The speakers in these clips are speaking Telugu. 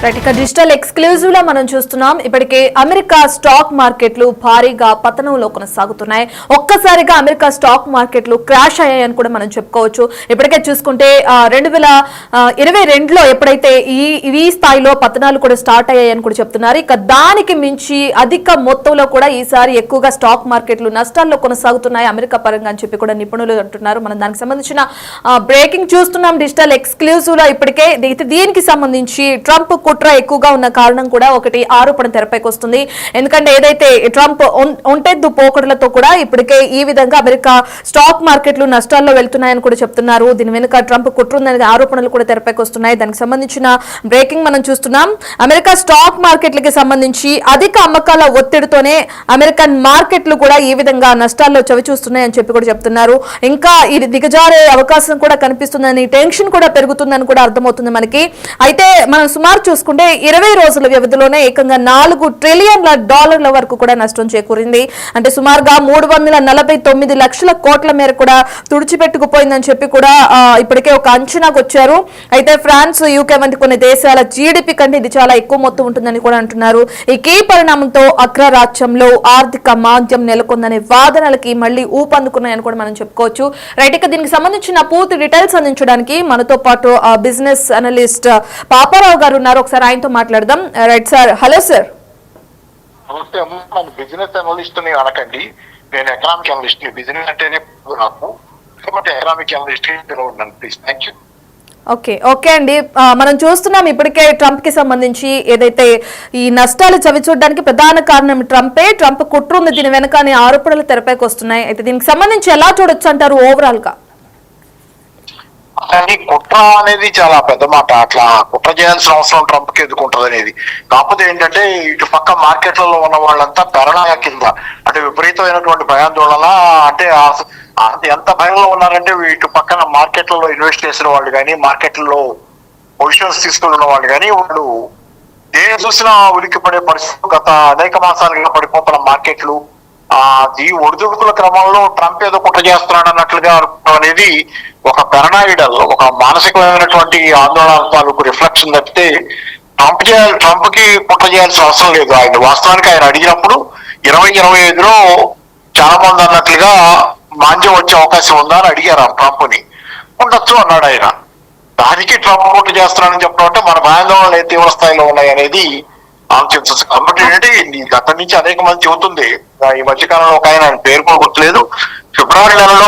రైట్, ఇక డిజిటల్ ఎక్స్క్లూజివ్ లో మనం చూస్తున్నాం. ఇప్పటికే అమెరికా స్టాక్ మార్కెట్లు భారీగా పతనంలో కొనసాగుతున్నాయి. ఒక్కసారిగా అమెరికా స్టాక్ మార్కెట్లు క్రాష్ అయ్యాయని కూడా మనం చెప్పుకోవచ్చు. ఇప్పటికే చూసుకుంటే 2022లో ఎప్పుడైతే ఈ స్థాయిలో పతనాలు కూడా స్టార్ట్ అయ్యాయని కూడా చెప్తున్నారు. ఇక దానికి మించి అధిక మొత్తంలో కూడా ఈసారి ఎక్కువగా స్టాక్ మార్కెట్లు నష్టాల్లో కొనసాగుతున్నాయి అమెరికా పరంగా అని చెప్పి కూడా నిపుణులు అంటున్నారు. మనం దానికి సంబంధించిన బ్రేకింగ్ చూస్తున్నాం డిజిటల్ ఎక్స్క్లూజివ్ లో. ఇప్పటికే దీనికి సంబంధించి ట్రంప్ కుట్ర ఎక్కువగా ఉన్న కారణం కూడా ఒకటి ఆరోపణ తెరపైకి వస్తుంది. ఎందుకంటే ఏదైతే ట్రంప్ ఒంటెద్దు పోకడలతో కూడా ఇప్పటికే ఈ విధంగా అమెరికా స్టాక్ మార్కెట్లు నష్టాల్లో వెళ్తున్నాయని కూడా చెప్తున్నారు. దీని వెనుక ట్రంప్ కుట్ర ఉందనే ఆరోపణలు కూడా తెరపైకి వస్తున్నాయి. దానికి సంబంధించిన బ్రేకింగ్ మనం చూస్తున్నాం. అమెరికా స్టాక్ మార్కెట్లకి సంబంధించి అధిక అమ్మకాల ఒత్తిడితోనే అమెరికన్ మార్కెట్లు కూడా ఈ విధంగా నష్టాల్లో చవిచూస్తున్నాయని చెప్పి కూడా చెప్తున్నారు. ఇంకా ఇది దిగజారే అవకాశం కూడా కనిపిస్తుందని, టెన్షన్ కూడా పెరుగుతుందని కూడా అర్థమవుతుంది మనకి. అయితే మనం సుమారు చూసుకుంటే 20 రోజుల వ్యవధిలోనే ఏకంగా $4 ట్రిలియన్ల వరకు కూడా నష్టం చేకూరింది. అంటే సుమారుగా 349 లక్షల కోట్ల మేర కూడా తుడిచిపెట్టుకుపోయిందని చెప్పి కూడా ఇప్పటికే ఒక అంచనాకు వచ్చారు. అయితే ఫ్రాన్స్, యూకే వంటి కొన్ని దేశాల జీడిపి కంటే ఇది చాలా ఎక్కువ మొత్తం ఉంటుందని కూడా అంటున్నారు. ఈ కీ పరిణామంతో అగ్రరాజ్యంలో ఆర్థిక మాంద్యం నెలకొందనే వాదనలకి మళ్ళీ ఊపందుకున్నాయని కూడా మనం చెప్పుకోవచ్చు. రైట్, ఇక దీనికి సంబంధించిన పూర్తి డీటెయిల్స్ అందించడానికి మనతో పాటు బిజినెస్ అనలిస్ట్ పాపారావు గారు ఉన్నారు. ఒకసారి ఆయనతో మాట్లాడదాం. Right sir. Hello sir. నమస్తే అమ్మ. నేను బిజినెస్ అనలిస్ట్ ని అనకండి, నేను ఎకనామిక్ అనలిస్ట్ ని. బిజినెస్ అంటేనే నాకు, కాబట్టి ఎకనామిక్ అనలిస్ట్ ఉన్నాను ప్లీజ్. Thank you. ఓకే అండి. మనం చూస్తున్నాం ఇప్పటికే ట్రంప్ కి సంబంధించి ఏదైతే ఈ నష్టాలు చవిచూడడానికి ప్రధాన కారణం ట్రంప్ కుట్ర ఉంది దీని వెనక అనే ఆరోపణలు తెరపైకి వస్తున్నాయి. అయితే దీనికి సంబంధించి ఎలా చూడొచ్చు అంటారు ఓవరాల్ గా? కానీ కుట్ర అనేది చాలా పెద్ద మాట. అట్లా కుట్ర చేయాల్సిన అవసరం ట్రంప్ కి ఎదుర్కొంటది అనేది. కాకపోతే ఏంటంటే ఇటు పక్క మార్కెట్లలో ఉన్న వాళ్ళంతా పెరణాల కింద, అంటే విపరీతమైనటువంటి భయాందోళన, అంటే ఎంత భయంలో ఉన్నారంటే ఇటు పక్కన మార్కెట్లలో ఇన్వెస్ట్ చేసిన వాళ్ళు కానీ, మార్కెట్లలో పొజిషన్స్ తీసుకున్న వాళ్ళు కానీ, వాళ్ళు దేని చూసినా ఉలిక్కి పడే పరిస్థితి. గత అనేక మాసాలుగా పడిపోతున్న మార్కెట్లు ఈ ఒడిదుడుకుల క్రమంలో ట్రంప్ ఏదో కుట్ర చేస్తున్నాడు అన్నట్లుగా అనేది ఒక పెరనాయిడల్, ఒక మానసికమైనటువంటి ఆందోళన తాలూకు రిఫ్లెక్షన్ తప్పితే ట్రంప్ కి కుట్ర చేయాల్సిన అవసరం లేదు. ఆయన వాస్తవానికి ఆయన అడిగినప్పుడు 2025లో చాలా మంది అన్నట్లుగా మాంద్యం వచ్చే అవకాశం ఉందా అని అడిగారు ట్రంప్ ని. ఉండొచ్చు అన్నాడు ఆయన. దానికి ట్రంప్ కుట్ర చేస్తున్నాడని చెప్పడం అంటే మన భయాందోళనలు ఏ తీవ్ర స్థాయిలో ఉన్నాయి అనేది ఆలోచించవచ్చు. కాబట్టి ఏంటంటే గత నుంచి అనేక మంది చెబుతుంది. ఈ మధ్యకాలంలో ఒక ఆయన పేరు కూడా గుర్తులేదు, ఫిబ్రవరి నెలలో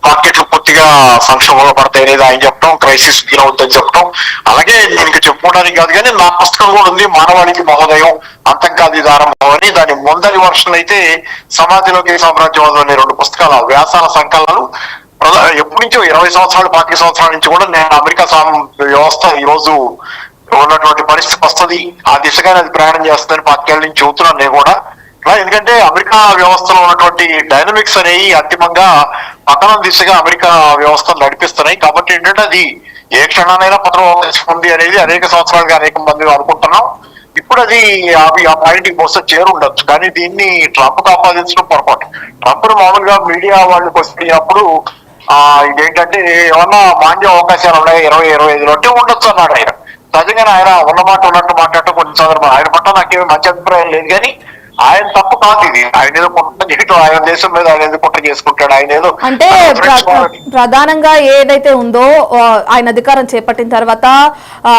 మార్కెట్లు పూర్తిగా సంక్షోభంలో పడతాయి అనేది ఆయన చెప్పడం, క్రైసిస్ అవుతుందని చెప్పడం. అలాగే దీనికి చెప్పుకోవడానికి కాదు కానీ నా పుస్తకం కూడా ఉంది, మానవాళికి మహోదయం అంతం కాదు ఇది ఆరంభం అని. దాని ముందరి వర్షన్ అయితే సమాధిలోకి సామ్రాజ్యవాదం అనే 2 పుస్తకాలు, వ్యాసాల సంకలనాలు. ఎప్పటి నుంచో 20 సంవత్సరాలు 25 సంవత్సరాల నుంచి కూడా నేను అమెరికా వ్యవస్థ ఈ రోజు ఉన్నటువంటి పరిస్థితి వస్తుంది, ఆ దిశగానే అది ప్రయాణం చేస్తుందని 5 ఏళ్ల నుంచి చెబుతున్నాను నేను కూడా. ఎందుకంటే అమెరికా వ్యవస్థలో ఉన్నటువంటి డైనమిక్స్ అనేవి అంతిమంగా పతనం దిశగా అమెరికా వ్యవస్థను నడిపిస్తున్నాయి. కాబట్టి ఏంటంటే అది ఏ క్షణానైనా పతనం ఉంది అనేది అనేక సంవత్సరాలుగా అనేక మంది అనుకుంటున్నాం. ఇప్పుడు అది ఆ పాయింట్కి బహుశా చేరుండొచ్చు. కానీ దీన్ని ట్రంప్ ఆపాదించడం పొరపాటు. ట్రంప్ మామూలుగా మీడియా వాళ్ళకి వచ్చినప్పుడు ఇదేంటంటే ఏమన్నా మాంద్య అవకాశాలు ఉన్నాయి 2025లో అంటే ఉండొచ్చు అన్నాడు ఆయన. సహజంగానే ఆయన ఉన్నమాట ఉన్నట్టు మాట్లాడటం కొన్ని సందర్భాలు. ఆయన పట్ల నాకేమీ మంచి అభిప్రాయం లేదు, కానీ ఆయన తప్పు కాదు ఇది. ఆయన ఏదో కుట్ర చేయటం, ఆయన దేశం మీద ఆయన ఏదో కుట్ర చేసుకుంటాడు. ఆయన ఏదో అంటే ప్రధానంగా ఏదైతే ఉందో ఆయన అధికారం చేపట్టిన తర్వాత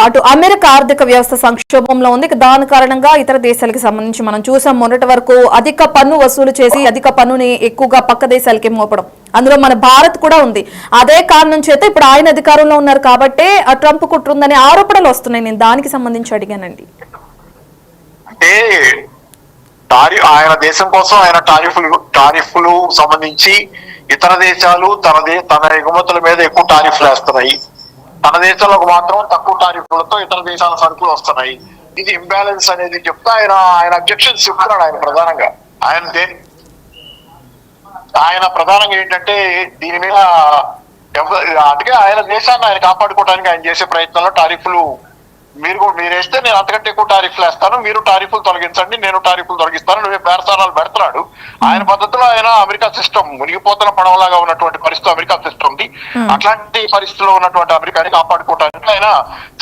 అటు అమెరికా ఆర్థిక వ్యవస్థ సంక్షోభంలో ఉంది. దాని కారణంగా ఇతర దేశాలకు సంబంధించి మనం చూసాం, మొన్నటి వరకు అధిక పన్ను వసూలు చేసి అధిక పన్నుని ఎక్కువగా పక్క దేశాలకి మోపడం, అందులో మన భారత్ కూడా ఉంది. అదే కారణం చేత ఇప్పుడు ఆయన అధికారంలో ఉన్నారు కాబట్టి ఆ ట్రంప్ కుట్ర ఉందనే ఆరోపణలు వస్తున్నాయి. నేను దానికి సంబంధించి అడిగానండి. అంటే ఆయన దేశం కోసం ఆయన టారిఫ్లు సంబంధించి ఇతర దేశాలు తన ఎగుమతుల మీద ఎక్కువ టారిఫ్లు వేస్తున్నాయి, తన దేశంలోకి మాత్రం తక్కువ టారిఫ్లతో ఇతర దేశాల సరుకులు వస్తున్నాయి. ఇది ఇంబ్యాలెన్స్ అనేది చెప్తా ఆయన అబ్జెక్షన్స్ చెప్తున్నాడు. ఆయన ప్రధానంగా ఏంటంటే దీని మీద అందుకే ఆయన దేశాన్ని ఆయన కాపాడుకోవడానికి ఆయన చేసే ప్రయత్నంలో టారిఫ్లు మీరు వేస్తే నేను అంతకంటే ఎక్కువ టారిఫ్లు వేస్తాను, మీరు టారిఫ్లు తొలగించండి, నేను టారిఫ్లు తొలగిస్తాను, నువ్వే బేరసారాలు పెడతాడు. ఆయన పద్ధతిలో ఆయన అమెరికా సిస్టమ్ మునిగిపోతున్న పడవలాగా ఉన్నటువంటి పరిస్థితి అమెరికా సిస్టమ్ ది. అట్లాంటి పరిస్థితిలో ఉన్నటువంటి అమెరికాని కాపాడుకోవడానికి ఆయన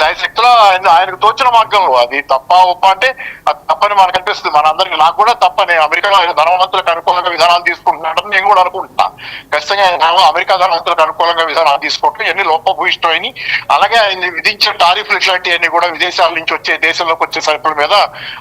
శాయశక్తిలో ఆయనకు తోచిన మార్గంలో, అది తప్ప ఒప్ప అంటే అది తప్పని మనకు అనిపిస్తుంది. మనందరికి, నాకు కూడా తప్పని, అమెరికాలో ఆయన ధనవంతులకు అనుకూలంగా విధానాలు తీసుకుంటున్నాడని నేను కూడా అనుకుంటున్నా. ఖచ్చితంగా ఆయన అమెరికా ధనవంతులకు అనుకూలంగా విధానాలు తీసుకోవటం ఎన్ని లోపభూయిష్టమైనవి. అలాగే ఆయన విధించిన టారిఫ్లు ఇట్లాంటివన్నీ కూడా విదేశాల నుంచి వచ్చే, దేశంలోకి వచ్చే సరుకుల మీద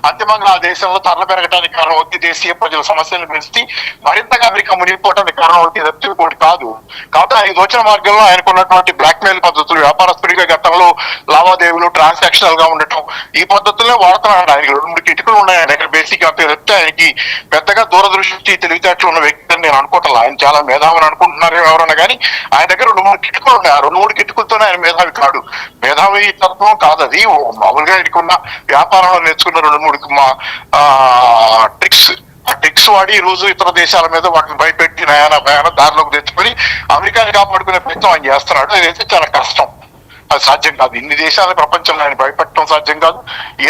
అంతిమంగా ఆ దేశంలో ధరలు పెరగడానికి కారణం అవుతుంది, దేశీయ ప్రజల సమస్యలను పెంచి మరింతగా అమెరికా మునిగిపోవడానికి కారణం అవుతుంది, తప్పిపోటీ కాదు. కాబట్టి ఆయన వచ్చిన మార్గంలో ఆయనకున్నటువంటి బ్లాక్ మెయిల్ పద్ధతులు, వ్యాపారస్తుడిగా గతంలో లావాదేవీలు ట్రాన్సాక్షనల్ గా ఉండటం, ఈ పద్ధతుల్లో వాడుతున్నాడు. ఆయనకి 2-3 కిటుకులు ఉన్నాయి ఆయన దగ్గర. బేసిక్ గా చెప్తే ఆయనకి పెద్దగా దూరదృష్టి తెలివితేటలు ఉన్న వ్యక్తి అని నేను అనుకుంటాను. ఆయన చాలా మేధావిని అనుకుంటున్నారు ఎవరన్నా కానీ, ఆయన దగ్గర 2-3 కిటుకులు ఉన్నాయి. ఆ 2-3 కిటుకులతోనే ఆయన మేధావి కాడు. మేధావి తత్వం కాదు అది. మామూలుగా ఆయనకున్న వ్యాపారంలో నేర్చుకున్న 2-3 ట్రిక్స్, ఆ ట్రిక్స్ వాడి ఈ రోజు ఇతర దేశాల మీద వాటిని భయపెట్టి భయాన దారిలోకి తెచ్చుకొని అమెరికాని కాపాడుకునే ప్రయత్నం ఆయన చేస్తున్నాడు. అదైతే చాలా కష్టం, అది సాధ్యం కాదు. ఇన్ని దేశాల ప్రపంచంలో ఆయన భయపెట్టడం సాధ్యం కాదు.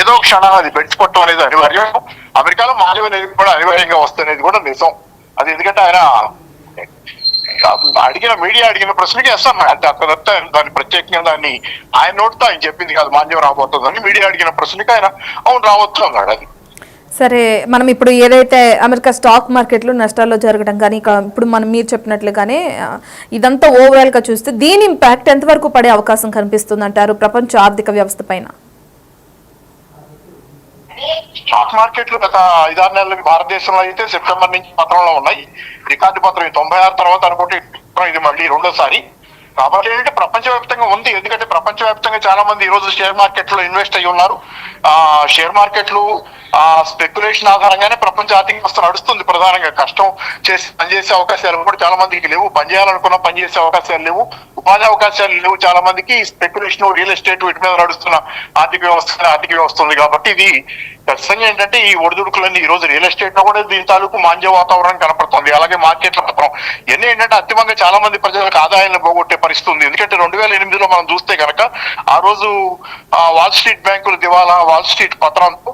ఏదో క్షణాన్ని అది పెంచుకోవటం అనేది అనివార్యం. అమెరికాలో మానవ అనేది కూడా అనివార్యంగా వస్తున్నది కూడా నిజం. అది ఎందుకంటే ఆయన మీడియా అడిగిన ప్రశ్నకి వేస్తాను అంటే అక్కడ దాన్ని ప్రత్యేకంగా దాన్ని ఆయన నోటితో ఆయన చెప్పింది కాదు, మాంద్యం రాబోతుందని. మీడియా అడిగిన ప్రశ్నకి ఆయన అవును రావచ్చు అన్నాడు. అది సరే, మనం ఇప్పుడు ఏదైతే అమెరికా స్టాక్ మార్కెట్లు నష్టాల్లో జరగడం కానీ, ఇప్పుడు మీరు చెప్పినట్లుగానే ఇదంతా ఓవరాల్ గా చూస్తే దీని ఇంపాక్ట్ ఎంతవరకు పడే అవకాశం కనిపిస్తుంది అంటారు ప్రపంచ ఆర్థిక వ్యవస్థ పైన? స్టాక్ మార్కెట్లు గత 5-6 నెలలకి భారతదేశంలో అయితే సెప్టెంబర్ నుంచి పత్రంలో ఉన్నాయి. రికార్డు పత్రం 96 తర్వాత అనుకుంటే ఇది మళ్ళీ రెండోసారి. కాబట్టి ఏంటంటే ప్రపంచవ్యాప్తంగా ఉంది. ఎందుకంటే ప్రపంచవ్యాప్తంగా చాలా మంది ఈ రోజు షేర్ మార్కెట్ లో ఇన్వెస్ట్ అయ్యి ఉన్నారు. షేర్ మార్కెట్లు స్పెక్యులేషన్ ఆధారంగానే ప్రపంచ ఆర్థిక వ్యవస్థ నడుస్తుంది. ప్రధానంగా కష్టం చేసి పనిచేసే అవకాశాలు కూడా చాలా మందికి లేవు. పనిచేయాలనుకున్నా పనిచేసే అవకాశాలు లేవు, ఉపాధి అవకాశాలు లేవు. చాలా మందికి స్పెక్యులేషన్, రియల్ ఎస్టేట్ వీటి మీద నడుస్తున్న ఆర్థిక వ్యవస్థ ఉంది. కాబట్టి ఇది ఖచ్చితంగా ఏంటంటే ఈ ఒడిదుడుకులన్నీ ఈ రోజు రియల్ ఎస్టేట్ లో కూడా దీని తాలూకు మాంద్య వాతావరణం కనపడుతుంది. అలాగే మార్కెట్ల పత్రం ఇవన్నీ ఏంటంటే అంతిమంగా చాలా మంది ప్రజలకు ఆదాయాలను పోగొట్టే పరిస్థితి ఉంది. ఎందుకంటే 2008లో మనం చూస్తే కనుక ఆ రోజు వాల్ స్ట్రీట్ బ్యాంకులు దివాలా, వాల్ స్ట్రీట్ పత్రంతో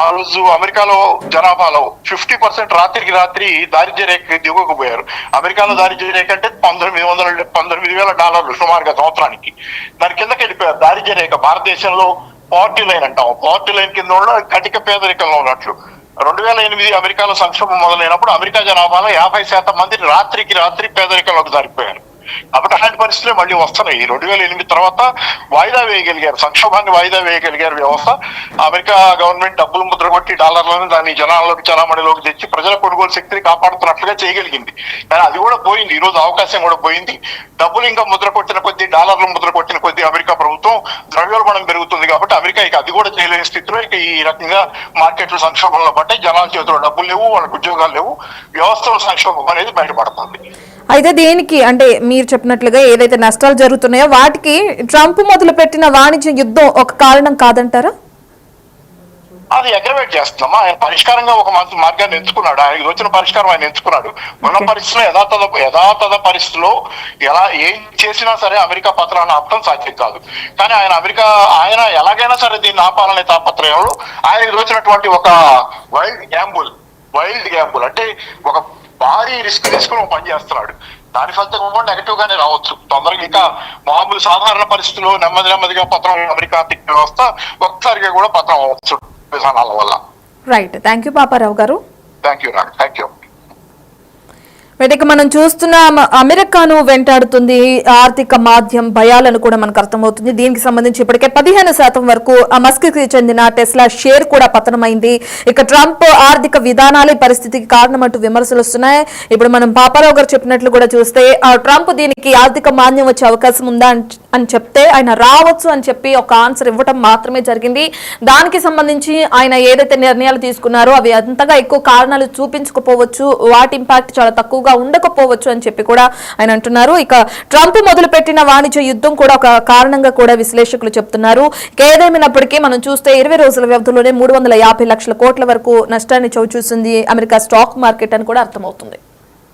ఆ రోజు అమెరికాలో జనాభాలో 50% రాత్రికి రాత్రి దారిద్ర్య రేఖ దిగువకపోయారు. అమెరికాలో దారిద్ర్య రేఖ అంటే $19,000 సుమారుగా సంవత్సరానికి. దాని కిందకి వెళ్ళిపోయారు. దారిద్ర్య రేఖ భారతదేశంలో పావర్టీ లైన్ అంటాం. పావర్టీ లైన్ కింద ఉన్న కటిక పేదరికంలో ఉన్నట్లు. 2008 అమెరికాలో సంక్షోభం మొదలైనప్పుడు అమెరికా జనాభాలో 50% మంది రాత్రికి రాత్రి పేదరికంలోకి జారిపోయారు. కాబట్టి అలాంటి పరిస్థితులు మళ్ళీ వస్తున్నాయి. 2008 తర్వాత వాయిదా వేయగలిగారు, సంక్షోభాన్ని వాయిదా వేయగలిగారు వ్యవస్థ. అమెరికా గవర్నమెంట్ డబ్బులు ముద్రగొట్టి డాలర్లను దాన్ని జనాల్లోకి చలామణిలోకి తెచ్చి ప్రజల కొనుగోలు శక్తిని కాపాడుతున్నట్లుగా చేయగలిగింది. కానీ అది కూడా పోయింది. ఈ రోజు అవకాశం కూడా పోయింది. డబ్బులు ఇంకా ముద్ర కొట్టిన కొద్దీ, డాలర్లు ముద్ర కొట్టిన కొద్దీ అమెరికా ప్రభుత్వం ద్రవ్యోల్బణం పెరుగుతుంది. కాబట్టి అమెరికా ఇక అది కూడా చేయలేని స్థితిలో ఇక ఈ రకంగా మార్కెట్లు సంక్షోభంలో పడ్డాయి. జనాల చేతిలో డబ్బులు లేవు, వాళ్ళకి ఉద్యోగాలు లేవు, వ్యవస్థలో సంక్షోభం అనేది బయటపడుతుంది. అయితే దీనికి అంటే మీరు చెప్పినట్లుగా ఏదైతే నష్టాలు జరుగుతున్నాయో వాటికి ట్రంప్ మొదలుపెట్టిన వాణిజ్య యుద్ధం ఒక కారణం కాదంటారా? అది అగ్రవేట్ చేస్తున్నామా? ఆయన పరిష్కారంగా ఒక మార్గాన్ని ఎంచుకున్నాడు. ఆయనకి వచ్చిన పరిష్కారం ఆయన ఎంచుకున్నాడు. ఉన్న పరిస్థితిలో యథాతథ పరిస్థితిలో ఎలా ఏం చేసినా సరే అమెరికా పత్రాన్ని ఆపడం సాధ్యం కాదు. కానీ ఆయన ఎలాగైనా సరే దీన్ని ఆపాలనే తాపత్రయంలో ఆయనకి వచ్చినటువంటి ఒక వైల్డ్ గ్యాంబుల్ అంటే ఒక భారీ రిస్క్ తీసుకుని పనిచేస్తున్నాడు. దాని ఫలితం కూడా నెగటివ్ గానే రావచ్చు. తొందరగా ఇంకా మామూలు సాధారణ పరిస్థితుల్లో నెమ్మదిగా పత్రం అమెరికా ఆర్థిక వ్యవస్థ ఒక్కసారిగా కూడా పత్రం అవ్వచ్చు విధానాల వల్ల. రైట్, థ్యాంక్ యూ పాపారావు గారు. Thank you. వీటికి మనం చూస్తున్న అమెరికాను వెంటాడుతుంది ఆర్థిక మాధ్యం భయాలను కూడా మనకు అర్థమవుతుంది. దీనికి సంబంధించి ఇప్పటికే 15% వరకు మస్క్ కి చెందిన టెస్లా షేర్ కూడా పతనమైంది. ఇక ట్రంప్ ఆర్థిక విధానాలు ఈ పరిస్థితికి కారణమంటూ విమర్శలు వస్తున్నాయి. ఇప్పుడు మనం పాపారావు గారు చెప్పినట్లు కూడా చూస్తే ట్రంప్ దీనికి ఆర్థిక మాంద్యం వచ్చే అవకాశం ఉందా అని చెప్తే ఆయన రావచ్చు అని చెప్పి ఒక ఆన్సర్ ఇవ్వటం మాత్రమే జరిగింది. దానికి సంబంధించి ఆయన ఏదైతే నిర్ణయాలు తీసుకున్నారో అవి అంతగా ఎక్కువ కారణాలు చూపించకపోవచ్చు, వాటి ఇంపాక్ట్ చాలా తక్కువగా ఉండకపోవచ్చు అని చెప్పి కూడా ఆయన అంటున్నారు. ఇక ట్రంప్ మొదలుపెట్టిన వాణిజ్య యుద్ధం కూడా ఒక కారణంగా కూడా విశ్లేషకులు చెప్తున్నారు. ఏదేమైనప్పటికీ మనం చూస్తే 20 రోజుల వ్యవధిలోనే 350 లక్షల కోట్ల వరకు నష్టాన్ని చవిచూసింది అమెరికా స్టాక్ మార్కెట్ అని కూడా అర్థమవుతుంది.